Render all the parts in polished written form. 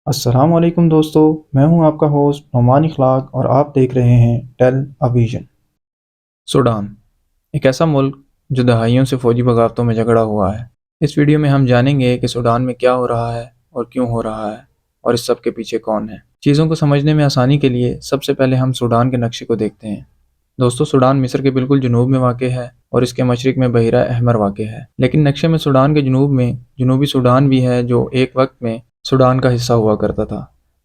السلام علیکم دوستو، میں ہوں آپ کا ہوسٹ نعمان اخلاق اور آپ دیکھ رہے ہیں ٹیل اویژن۔ سوڈان ایک ایسا ملک جو دہائیوں سے فوجی بغاوتوں میں جھگڑا ہوا ہے۔ اس ویڈیو میں ہم جانیں گے کہ سوڈان میں کیا ہو رہا ہے اور کیوں ہو رہا ہے اور اس سب کے پیچھے کون ہے۔ چیزوں کو سمجھنے میں آسانی کے لیے سب سے پہلے ہم سوڈان کے نقشے کو دیکھتے ہیں۔ دوستو، سوڈان مصر کے بالکل جنوب میں واقع ہے اور اس کے مشرق میں بحیرہ احمر واقع ہے، لیکن نقشے میں سوڈان کے جنوب میں جنوبی سوڈان بھی ہے جو ایک وقت میں سوڈان کا حصہ ہوا کرتا تھا۔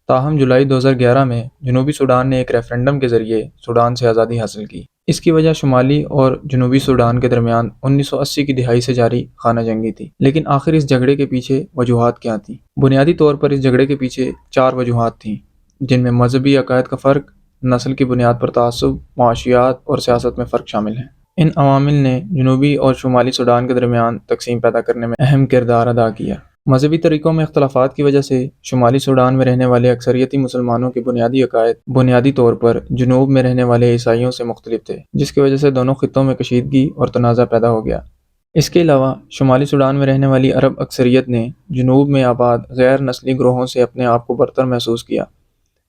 تاہم جولائی 2011 میں جنوبی سوڈان نے ایک ریفرنڈم کے ذریعے سوڈان سے آزادی حاصل کی۔ اس کی وجہ شمالی اور جنوبی سوڈان کے درمیان 1980 کی دہائی سے جاری خانہ جنگی تھی۔ لیکن آخر اس جھگڑے کے پیچھے وجوہات کیا تھیں؟ بنیادی طور پر اس جھگڑے کے پیچھے 4 وجوہات تھیں، جن میں مذہبی عقائد کا فرق، نسل کی بنیاد پر تعصب، معاشیات اور سیاست میں فرق شامل ہیں۔ ان عوامل نے جنوبی اور شمالی سوڈان کے درمیان تقسیم پیدا کرنے میں اہم کردار ادا کیا۔ مذہبی طریقوں میں اختلافات کی وجہ سے شمالی سوڈان میں رہنے والے اکثریتی مسلمانوں کے بنیادی عقائد بنیادی طور پر جنوب میں رہنے والے عیسائیوں سے مختلف تھے، جس کی وجہ سے دونوں خطوں میں کشیدگی اور تنازع پیدا ہو گیا۔ اس کے علاوہ شمالی سوڈان میں رہنے والی عرب اکثریت نے جنوب میں آباد غیر نسلی گروہوں سے اپنے آپ کو برتر محسوس کیا،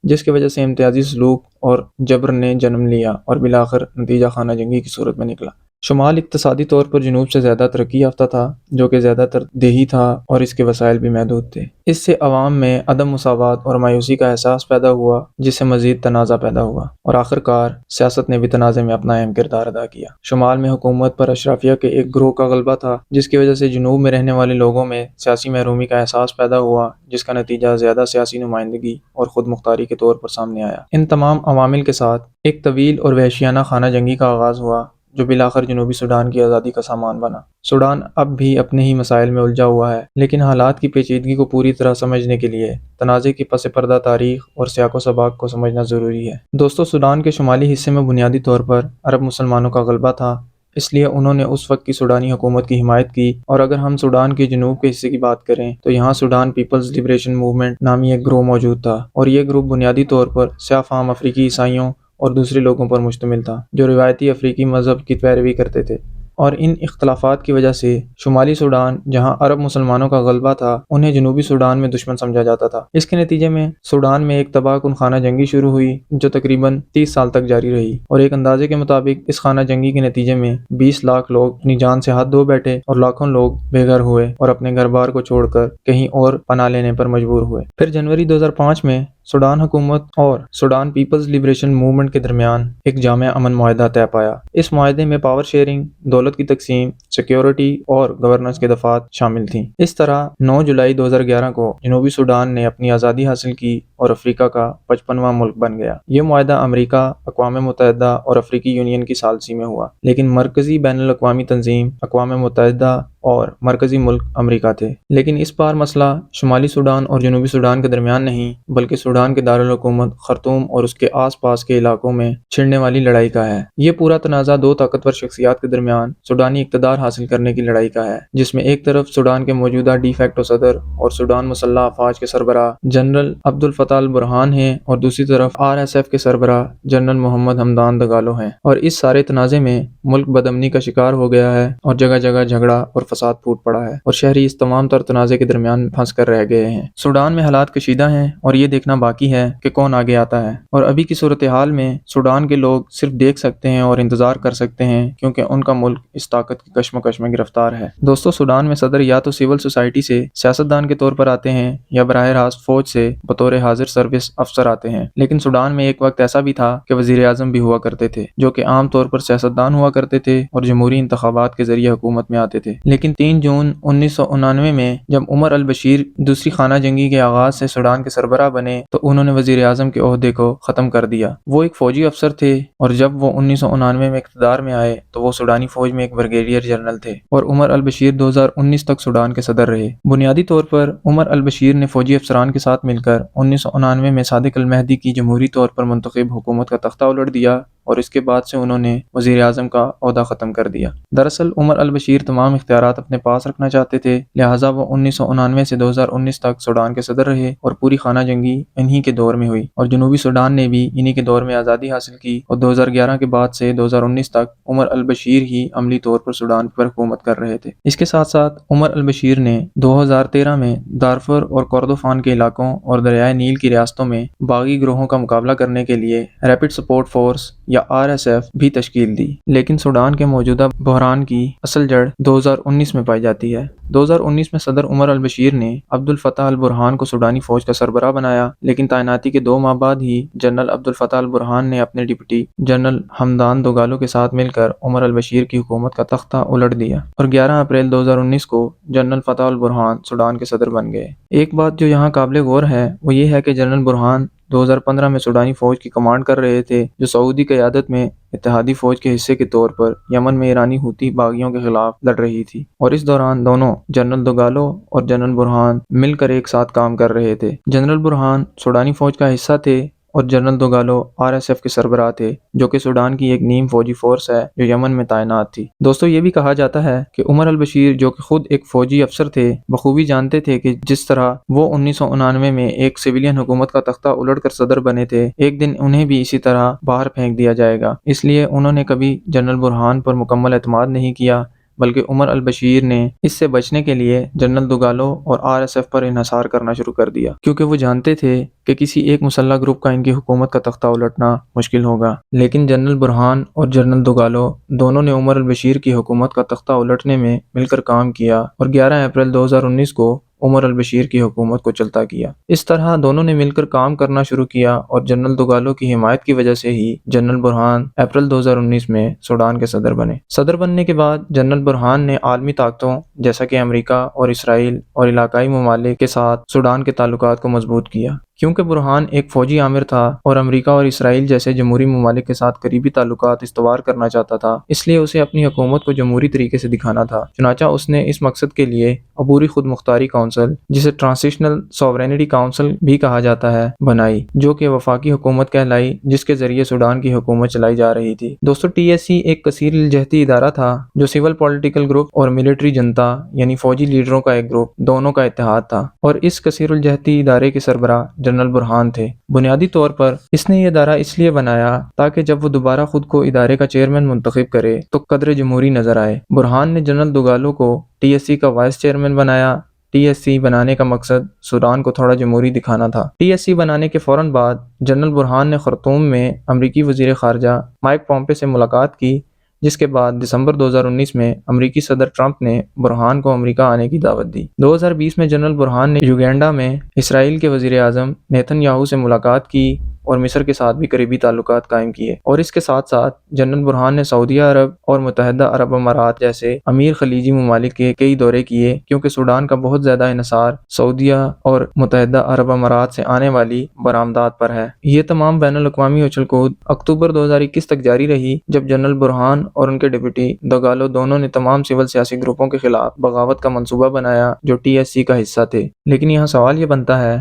جس کی وجہ سے امتیازی سلوک اور جبر نے جنم لیا اور بالآخر نتیجہ خانہ جنگی کی صورت میں نکلا۔ شمال اقتصادی طور پر جنوب سے زیادہ ترقی یافتہ تھا، جو کہ زیادہ تر دیہی تھا اور اس کے وسائل بھی محدود تھے۔ اس سے عوام میں عدم مساوات اور مایوسی کا احساس پیدا ہوا، جس سے مزید تنازع پیدا ہوا اور آخر کار سیاست نے بھی تنازع میں اپنا اہم کردار ادا کیا۔ شمال میں حکومت پر اشرافیہ کے ایک گروہ کا غلبہ تھا، جس کی وجہ سے جنوب میں رہنے والے لوگوں میں سیاسی محرومی کا احساس پیدا ہوا، جس کا نتیجہ زیادہ سیاسی نمائندگی اور خود مختاری کے طور پر سامنے آیا۔ ان تمام عوامل کے ساتھ ایک طویل اور وحشیانہ خانہ جنگی کا آغاز ہوا، جو بالآخر جنوبی سوڈان کی آزادی کا سامان بنا۔ سوڈان اب بھی اپنے ہی مسائل میں الجھا ہوا ہے، لیکن حالات کی پیچیدگی کو پوری طرح سمجھنے کے لیے تنازع کی پس پردہ تاریخ اور سیاق و سباق کو سمجھنا ضروری ہے۔ دوستو، سوڈان کے شمالی حصے میں بنیادی طور پر عرب مسلمانوں کا غلبہ تھا، اس لیے انہوں نے اس وقت کی سوڈانی حکومت کی حمایت کی۔ اور اگر ہم سوڈان کے جنوب کے حصے کی بات کریں تو یہاں سوڈان پیپلز لبریشن موومنٹ نامی ایک گروہ موجود تھا، اور یہ گروپ بنیادی طور پر سیاہ فام افریقی عیسائیوں اور دوسرے لوگوں پر مشتمل تھا جو روایتی افریقی مذہب کی پیروی کرتے تھے۔ اور ان اختلافات کی وجہ سے شمالی سوڈان، جہاں عرب مسلمانوں کا غلبہ تھا، انہیں جنوبی سوڈان میں دشمن سمجھا جاتا تھا۔ اس کے نتیجے میں سوڈان میں ایک تباہ کن خانہ جنگی شروع ہوئی جو تقریباً 30 سال تک جاری رہی، اور ایک اندازے کے مطابق اس خانہ جنگی کے نتیجے میں 20 لاکھ لوگ اپنی جان سے ہاتھ دھو بیٹھے اور لاکھوں لوگ بے گھر ہوئے اور اپنے گھر بار کو چھوڑ کر کہیں اور پناہ لینے پر مجبور ہوئے۔ پھر جنوری 2005 میں سوڈان حکومت اور سوڈان پیپلز لبریشن موومنٹ کے درمیان ایک جامع امن معاہدہ طے پایا۔ اس معاہدے میں پاور شیئرنگ، دولت کی تقسیم، سیکیورٹی اور گورننس کے دفعات شامل تھیں۔ اس طرح 9 جولائی 2011 کو جنوبی سوڈان نے اپنی آزادی حاصل کی اور افریقہ کا 55واں ملک بن گیا۔ یہ معاہدہ امریکہ، اقوام متحدہ اور افریقی یونین کی ثالثی میں ہوا، لیکن مرکزی بین الاقوامی تنظیم اقوام متحدہ اور مرکزی ملک امریکہ تھے۔ لیکن اس بار مسئلہ شمالی سوڈان اور جنوبی سوڈان کے درمیان نہیں، بلکہ سوڈان کے دارالحکومت خرطوم اور اس کے آس پاس کے علاقوں میں چھڑنے والی لڑائی کا ہے۔ یہ پورا تنازع 2 طاقتور شخصیات کے درمیان سوڈانی اقتدار حاصل کرنے کی لڑائی کا ہے، جس میں ایک طرف سوڈان کے موجودہ ڈی فیکٹو صدر اور سوڈان مسلح افواج کے سربراہ جنرل عبد الفتاح البرہان ہیں، اور دوسری طرف RSF کے سربراہ جنرل محمد حمدان دگالو ہیں۔ اور اس سارے تنازع میں ملک بدامنی کا شکار ہو گیا ہے اور جگہ جگہ جھگڑا اور فساد پھوٹ پڑا ہے، اور شہری اس تمام تر تنازع کے درمیان پھنس کر رہ گئے ہیں۔ سوڈان میں حالات کشیدہ ہیں اور یہ دیکھنا باقی ہے کہ کون آگے آتا ہے، اور ابھی کی صورتحال میں سوڈان کے لوگ صرف دیکھ سکتے ہیں اور انتظار کر سکتے ہیں، کیونکہ ان کا ملک اس طاقت کی کشمکش میں گرفتار ہے۔ دوستو، سوڈان میں صدر یا تو سول سوسائٹی سے سیاستدان کے طور پر آتے ہیں یا براہ راست فوج سے بطور حاضر سروس افسر آتے ہیں، لیکن سوڈان میں ایک وقت ایسا بھی تھا کہ وزیر اعظم بھی ہوا کرتے تھے، جو کہ عام طور پر سیاستدان ہوا کرتے تھے اور جمہوری انتخابات کے ذریعے حکومت میں آتے تھے۔ لیکن 3 جون 1999 میں جب عمر البشیر دوسری خانہ جنگی کے آغاز سے سوڈان کے سربراہ بنے تو انہوں نے وزیر اعظم کے عہدے کو ختم کر دیا۔ وہ ایک فوجی افسر تھے، اور جب وہ 1999 میں اقتدار میں آئے تو وہ سوڈانی فوج میں ایک بریگیڈیئر جنرل تھے، اور عمر البشیر 2019 تک سوڈان کے صدر رہے۔ بنیادی طور پر عمر البشیر نے فوجی افسران کے ساتھ مل کر 1999 میں صادق المہدی کی جمہوری طور پر منتخب حکومت کا تختہ الٹ دیا اور اس کے بعد سے انہوں نے وزیر اعظم کا عہدہ ختم کر دیا۔ دراصل عمر البشیر تمام اختیارات اپنے پاس رکھنا چاہتے تھے، لہٰذا وہ 1999 سے 2019 تک سوڈان کے صدر رہے اور پوری خانہ جنگی انہی کے دور میں ہوئی، اور جنوبی سوڈان نے بھی انہی کے دور میں آزادی حاصل کی، اور 2011 کے بعد سے 2019 تک عمر البشیر ہی عملی طور پر سوڈان پر حکومت کر رہے تھے۔ اس کے ساتھ ساتھ عمر البشیر نے 2013 میں دارفر اور کردوفان کے علاقوں اور دریائے نیل کی ریاستوں میں باغی گروہوں کا مقابلہ کرنے کے لیے ریپڈ سپورٹ فورس یا RSF بھی تشکیل دی، لیکن سوڈان کے موجودہ بحران کی اصل جڑ 2019 میں پائی جاتی ہے۔ 2019 میں صدر عمر البشیر نے عبد الفتاح البرہان کو سوڈانی فوج کا سربراہ بنایا، لیکن تعیناتی کے 2 ماہ بعد ہی جنرل عبد الفتاح البرہان نے اپنے ڈپٹی جنرل حمدان دوگالو کے ساتھ مل کر عمر البشیر کی حکومت کا تختہ الٹ دیا، اور 11 اپریل 2019 کو جنرل فتح البرہان سوڈان کے صدر بن گئے۔ ایک بات جو یہاں قابل غور ہے وہ یہ ہے کہ جنرل برہان 2015 میں سوڈانی فوج کی کمانڈ کر رہے تھے، جو سعودی قیادت میں اتحادی فوج کے حصے کے طور پر یمن میں ایرانی ہوتی باغیوں کے خلاف لڑ رہی تھی، اور اس دوران دونوں جنرل دوگالو اور جنرل برہان مل کر ایک ساتھ کام کر رہے تھے۔ جنرل برہان سوڈانی فوج کا حصہ تھے اور جنرل دوگالو RSF کے سربراہ تھے، جو کہ سوڈان کی ایک نیم فوجی فورس ہے جو یمن میں تعینات تھی۔ دوستو، یہ بھی کہا جاتا ہے کہ عمر البشیر جو کہ خود ایک فوجی افسر تھے، بخوبی جانتے تھے کہ جس طرح وہ 1999 میں ایک سویلین حکومت کا تختہ الٹ کر صدر بنے تھے، ایک دن انہیں بھی اسی طرح باہر پھینک دیا جائے گا۔ اس لیے انہوں نے کبھی جنرل برہان پر مکمل اعتماد نہیں کیا، بلکہ عمر البشیر نے اس سے بچنے کے لیے جنرل دوگالو اور RSF پر انحصار کرنا شروع کر دیا، کیونکہ وہ جانتے تھے کہ کسی ایک مسلح گروپ کا ان کی حکومت کا تختہ الٹنا مشکل ہوگا۔ لیکن جنرل برہان اور جنرل دوگالو دونوں نے عمر البشیر کی حکومت کا تختہ الٹنے میں مل کر کام کیا، اور 11 اپریل 2019 کو عمر البشیر کی حکومت کو چلتا کیا۔ اس طرح دونوں نے مل کر کام کرنا شروع کیا، اور جنرل دوگالو کی حمایت کی وجہ سے ہی جنرل برہان اپریل 2019 میں سوڈان کے صدر بنے۔ صدر بننے کے بعد جنرل برہان نے عالمی طاقتوں جیسا کہ امریکہ اور اسرائیل اور علاقائی ممالک کے ساتھ سوڈان کے تعلقات کو مضبوط کیا۔ کیونکہ برہان ایک فوجی آمر تھا اور امریکہ اور اسرائیل جیسے جمہوری ممالک کے ساتھ قریبی تعلقات استوار کرنا چاہتا تھا، اس لیے اسے اپنی حکومت کو جمہوری طریقے سے دکھانا تھا۔ چنانچہ اس نے اس مقصد کے لیے عبوری خود مختاری کونسل، جسے ٹرانزیشنل سوورینٹی کونسل بھی کہا جاتا ہے، بنائی، جو کہ وفاقی حکومت کہلائی، جس کے ذریعے سوڈان کی حکومت چلائی جا رہی تھی۔ دوستو، TSC ایک کثیر الجہتی ادارہ تھا جو سول پولیٹیکل گروپ اور ملٹری جنتا یعنی فوجی لیڈروں کا ایک گروپ دونوں کا اتحاد تھا، اور اس کثیر الجہتی ادارے کے سربراہ جنرل برہان تھے۔ بنیادی طور پر اس نے یہ ادارہ اس لیے بنایا تاکہ جب وہ دوبارہ خود کو ادارے کا چیئرمین منتخب کرے تو قدر جمہوری نظر آئے۔ برہان نے جنرل دوگالو کو TSC کا وائس چیئرمین بنایا۔ TSC بنانے کا مقصد سوڈان کو تھوڑا جمہوری دکھانا تھا۔ TSC بنانے کے فوراً بعد جنرل برہان نے خرطوم میں امریکی وزیر خارجہ مائک پومپے سے ملاقات کی، جس کے بعد دسمبر 2019 میں امریکی صدر ٹرمپ نے برہان کو امریکہ آنے کی دعوت دی۔ 2020 میں جنرل برہان نے یوگینڈا میں اسرائیل کے وزیر اعظم نیتن یاہو سے ملاقات کی اور مصر کے ساتھ بھی قریبی تعلقات قائم کیے، اور اس کے ساتھ ساتھ جنرل برہان نے سعودیہ عرب اور متحدہ عرب امارات جیسے امیر خلیجی ممالک کے کئی دورے کیے، کیونکہ سوڈان کا بہت زیادہ انحصار سعودیہ اور متحدہ عرب امارات سے آنے والی برآمدات پر ہے۔ یہ تمام بین الاقوامی اچھل کود اکتوبر 2021 تک جاری رہی، جب جنرل برہان اور ان کے ڈپٹی دوگالو دونوں نے تمام سول سیاسی گروپوں کے خلاف بغاوت کا منصوبہ بنایا جو TSC کا حصہ تھے۔ لیکن یہاں سوال یہ بنتا ہے،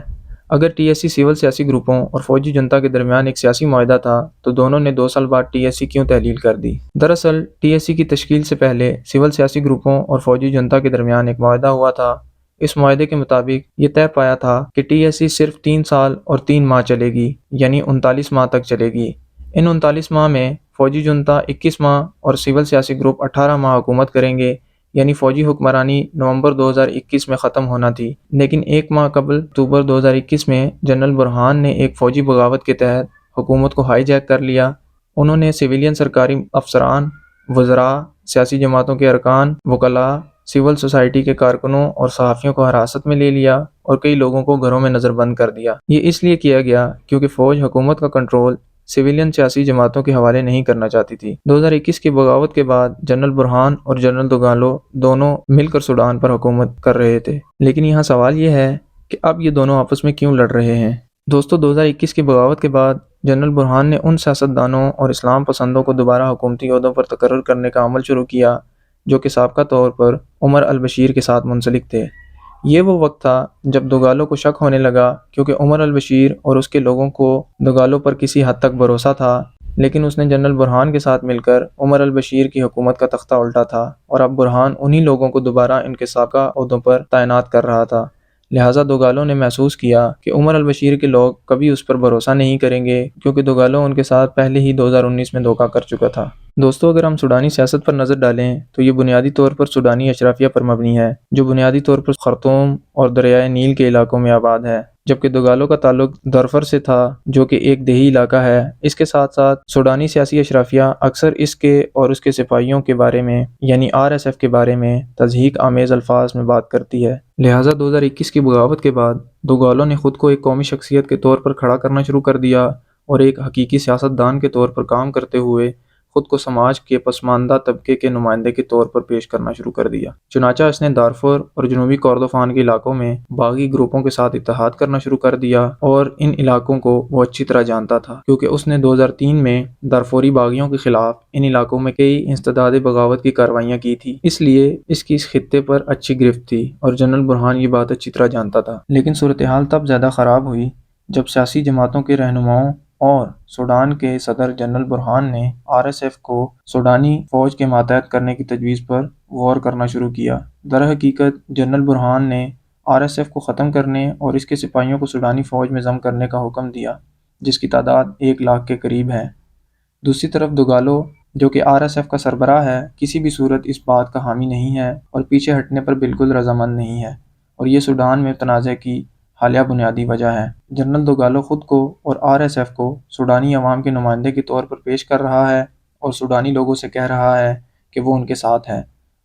اگر TSC سول سیاسی گروپوں اور فوجی جنتا کے درمیان ایک سیاسی معاہدہ تھا تو دونوں نے 2 سال بعد TSC کیوں تحلیل کر دی؟ دراصل TSC کی تشکیل سے پہلے سول سیاسی گروپوں اور فوجی جنتا کے درمیان ایک معاہدہ ہوا تھا۔ اس معاہدے کے مطابق یہ طے پایا تھا کہ TSC صرف 3 سال اور 3 ماہ چلے گی، یعنی 39 ماہ تک چلے گی۔ ان 39 ماہ میں فوجی جنتا 21 ماہ اور سول سیاسی گروپ 18 ماہ حکومت کریں گے، یعنی فوجی حکمرانی نومبر 2021 میں ختم ہونا تھی۔ لیکن 1 ماہ قبل اکتوبر 2021 میں جنرل برہان نے ایک فوجی بغاوت کے تحت حکومت کو ہائی جیک کر لیا۔ انہوں نے سویلین سرکاری افسران، وزراء، سیاسی جماعتوں کے ارکان، وکلاء، سول سوسائٹی کے کارکنوں اور صحافیوں کو حراست میں لے لیا اور کئی لوگوں کو گھروں میں نظر بند کر دیا۔ یہ اس لیے کیا گیا کیونکہ فوج حکومت کا کنٹرول سویلین سیاسی جماعتوں کے حوالے نہیں کرنا چاہتی تھی۔ 2021 کی بغاوت کے بعد جنرل برہان اور جنرل دوگالو دونوں مل کر سوڈان پر حکومت کر رہے تھے، لیکن یہاں سوال یہ ہے کہ اب یہ دونوں آپس میں کیوں لڑ رہے ہیں؟ دوستو، 2021 کی بغاوت کے بعد جنرل برہان نے ان سیاستدانوں اور اسلام پسندوں کو دوبارہ حکومتی عہدوں پر تقرر کرنے کا عمل شروع کیا جو کہ سابقہ طور پر عمر البشیر کے ساتھ منسلک تھے۔ یہ وہ وقت تھا جب دوگالو کو شک ہونے لگا، کیونکہ عمر البشیر اور اس کے لوگوں کو دوگالو پر کسی حد تک بھروسہ تھا لیکن اس نے جنرل برہان کے ساتھ مل کر عمر البشیر کی حکومت کا تختہ الٹا تھا اور اب برہان انہی لوگوں کو دوبارہ ان کے سابقہ عہدوں پر تعینات کر رہا تھا۔ لہٰذا دوگالوں نے محسوس کیا کہ عمر البشیر کے لوگ کبھی اس پر بھروسہ نہیں کریں گے، کیونکہ دوگالوں ان کے ساتھ پہلے ہی 2019 میں دھوکہ کر چکا تھا۔ دوستو، اگر ہم سوڈانی سیاست پر نظر ڈالیں تو یہ بنیادی طور پر سوڈانی اشرافیہ پر مبنی ہے، جو بنیادی طور پر خرطوم اور دریائے نیل کے علاقوں میں آباد ہے، جبکہ دوگالوں کا تعلق دارفر سے تھا، جو کہ ایک دیہی علاقہ ہے۔ اس کے ساتھ ساتھ سوڈانی سیاسی اشرافیہ اکثر اس کے اور اس کے سپاہیوں کے بارے میں، یعنی RSF کے بارے میں تضحیک آمیز الفاظ میں بات کرتی ہے۔ لہٰذا 2021 کی بغاوت کے بعد دوگالوں نے خود کو ایک قومی شخصیت کے طور پر کھڑا کرنا شروع کر دیا اور ایک حقیقی سیاستدان کے طور پر کام کرتے ہوئے خود کو سماج کے پسماندہ طبقے کے نمائندے کے طور پر پیش کرنا شروع کر دیا۔ چنانچہ اس نے دارفر اور جنوبی کردفان کے علاقوں میں باغی گروپوں کے ساتھ اتحاد کرنا شروع کر دیا، اور ان علاقوں کو وہ اچھی طرح جانتا تھا، کیونکہ اس نے 2003 میں دارفوری باغیوں کے خلاف ان علاقوں میں کئی انسداد بغاوت کی کارروائیاں کی تھی، اس لیے اس کی اس خطے پر اچھی گرفت تھی اور جنرل برہان یہ بات اچھی طرح جانتا تھا۔ لیکن صورتحال تب زیادہ خراب ہوئی جب سیاسی جماعتوں کے رہنماؤں اور سوڈان کے صدر جنرل برہان نے RSF کو سوڈانی فوج کے ماتحت کرنے کی تجویز پر غور کرنا شروع کیا۔ در حقیقت جنرل برہان نے RSF کو ختم کرنے اور اس کے سپاہیوں کو سوڈانی فوج میں ضم کرنے کا حکم دیا، جس کی تعداد 1 لاکھ کے قریب ہے۔ دوسری طرف دوگالو، جو کہ RSF کا سربراہ ہے، کسی بھی صورت اس بات کا حامی نہیں ہے اور پیچھے ہٹنے پر بالکل رضامند نہیں ہے، اور یہ سوڈان میں تنازع کی حالیہ بنیادی وجہ ہے۔ جنرل دوگالو خود کو اور RSF کو سوڈانی عوام کے نمائندے کے طور پر پیش کر رہا ہے اور سوڈانی لوگوں سے کہہ رہا ہے کہ وہ ان کے ساتھ ہے،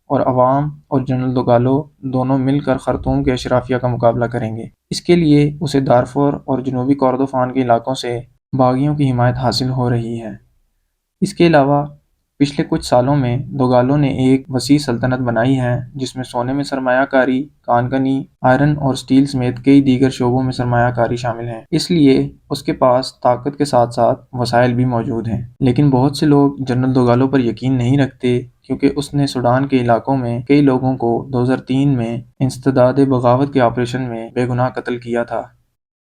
اور عوام اور جنرل دوگالو دونوں مل کر خرطوم کے اشرافیہ کا مقابلہ کریں گے۔ اس کے لیے اسے دارفور اور جنوبی کردفان کے علاقوں سے باغیوں کی حمایت حاصل ہو رہی ہے۔ اس کے علاوہ پچھلے کچھ سالوں میں دوگالوں نے ایک وسیع سلطنت بنائی ہے، جس میں سونے میں سرمایہ کاری، کانکنی، آئرن اور سٹیل سمیت کئی دیگر شعبوں میں سرمایہ کاری شامل ہیں۔ اس لیے اس کے پاس طاقت کے ساتھ ساتھ وسائل بھی موجود ہیں۔ لیکن بہت سے لوگ جنرل دوگالو پر یقین نہیں رکھتے، کیونکہ اس نے سوڈان کے علاقوں میں کئی لوگوں کو 2003 میں انسداد بغاوت کے آپریشن میں بے گناہ قتل کیا تھا،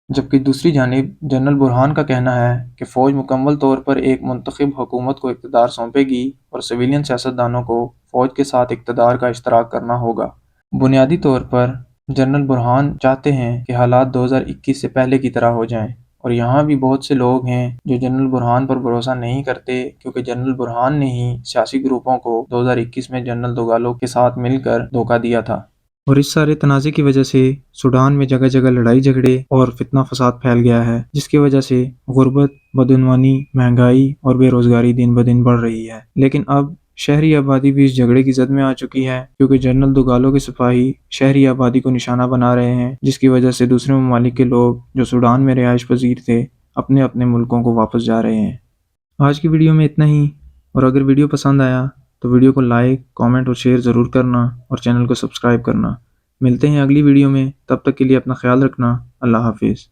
جبکہ دوسری جانب جنرل برہان کا کہنا ہے کہ فوج مکمل طور پر ایک منتخب حکومت کو اقتدار سونپے گی اور سویلین سیاستدانوں کو فوج کے ساتھ اقتدار کا اشتراک کرنا ہوگا۔ بنیادی طور پر جنرل برہان چاہتے ہیں کہ حالات 2021 سے پہلے کی طرح ہو جائیں، اور یہاں بھی بہت سے لوگ ہیں جو جنرل برہان پر بھروسہ نہیں کرتے، کیونکہ جنرل برہان نے ہی سیاسی گروپوں کو 2021 میں جنرل دوگالو کے ساتھ مل کر دھوکہ دیا تھا۔ اور اس سارے تنازع کی وجہ سے سوڈان میں جگہ جگہ لڑائی جھگڑے اور فتنہ فساد پھیل گیا ہے، جس کی وجہ سے غربت، بدعنوانی، مہنگائی اور بے روزگاری دن بدن بڑھ رہی ہے۔ لیکن اب شہری آبادی بھی اس جھگڑے کی زد میں آ چکی ہے، کیونکہ جنرل دوگالو کے سپاہی شہری آبادی کو نشانہ بنا رہے ہیں، جس کی وجہ سے دوسرے ممالک کے لوگ جو سوڈان میں رہائش پذیر تھے اپنے اپنے ملکوں کو واپس جا رہے ہیں۔ آج کی ویڈیو میں اتنا ہی، اور اگر ویڈیو پسند آیا تو ویڈیو کو لائک، کامنٹ اور شیئر ضرور کرنا، اور چینل کو سبسکرائب کرنا۔ ملتے ہیں اگلی ویڈیو میں، تب تک کے لیے اپنا خیال رکھنا۔ اللہ حافظ۔